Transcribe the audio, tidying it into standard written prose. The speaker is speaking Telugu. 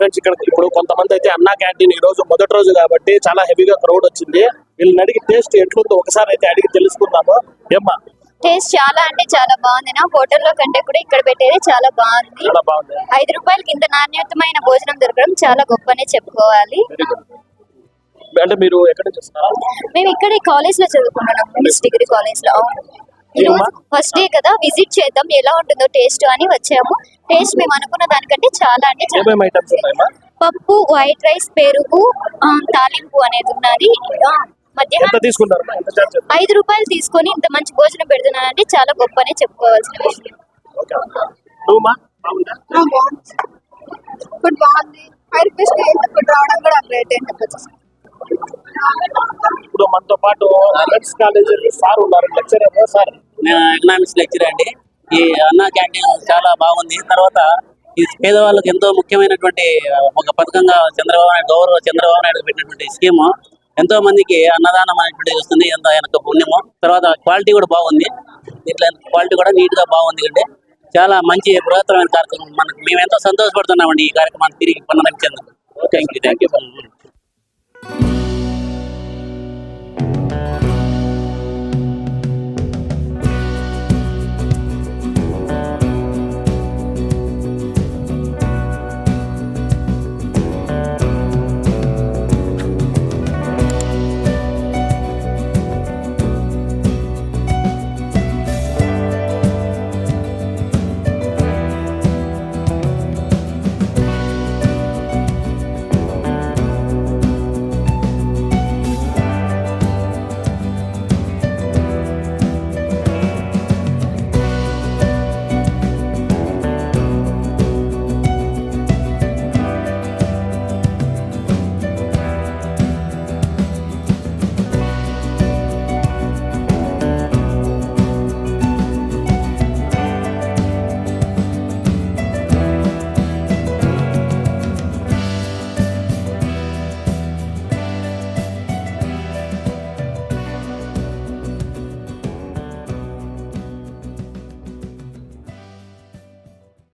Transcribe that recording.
ఫ్రెండ్స్ ఇక్కడ ఇప్పుడు కొంతమంది అయితే అన్నా క్యాంటీన్ ఈ రోజు మొదటి రోజు కాబట్టి చాలా హెవీగా క్రౌడ్ వచ్చింది. వీళ్ళని అడిగి టేస్ట్ ఎట్లుందో ఒకసారి అయితే అడిగి తెలుసుకుందాము. ఏమ్మా టేస్ట్ చాలా అంటే చాలా బాగుంది. నా హోటల్లో కంటే కూడా ఇక్కడ పెట్టేది చాలా బాగుంది. 5 రూపాయలకి ఇంత నాణ్యతమైన భోజనం దొరకడం చాలా గొప్పనే చెప్పుకోవాలి. అంటే మీరు ఎక్కడ చూస్తున్నారు? మేము ఇక్కడ కాలేజ్ లో చదువుకుంటున్నాం, డిగ్రీ కాలేజ్ లో. ఫస్ట్ డే కదా, విజిట్ చేద్దాం ఎలా ఉంటుందో టేస్ట్ అని వచ్చాము. టేస్ట్ మేము అనుకున్న దానికంటే చాలా అంటే చాలా. పప్పు, వైట్ రైస్, పెరుగు, తాలింపు అనేది ఉన్నది. మధ్యాహ్నం 5 రూపాయలు తీసుకొని ఇంత మంచి భోజనం పెడుతున్నానంటే చాలా గొప్పనే చెప్పుకోవాల్సిన విషయం. ఫుడ్ బాగుంది. 5 రూపీస్ ఫుడ్ రావడం కూడా గ్రేట్ అని చెప్పచ్చు. ఇప్పుడు మనతో పాటు ఆర్ట్స్ కాలేజ్ సార్ ఉన్నారు, లెక్చరర్. సార్ నేను ఎకనామిక్స్ లెక్చర్ అండి. ఈ అన్నా క్యాంటీన్ చాలా బాగుంది. తర్వాత ఈ పేదవాళ్ళకి ఎంతో ముఖ్యమైనటువంటి ఒక పథకంగా గౌరవ చంద్రబాబు నాయుడు పెట్టినటువంటి స్కీము ఎంతో మందికి అన్నదానం అనేటువంటిది వస్తుంది. ఎంత ఆయనకు పుణ్యము. తర్వాత క్వాలిటీ కూడా బాగుంది. ఇట్లా క్వాలిటీ కూడా నీట్ గా బాగుంది. అంటే చాలా మంచి బృహత్తరమైన కార్యక్రమం. మేము ఎంతో సంతోషపడుతున్నామండి ఈ కార్యక్రమాన్ని తిరిగి పొందడానికి. Thank you.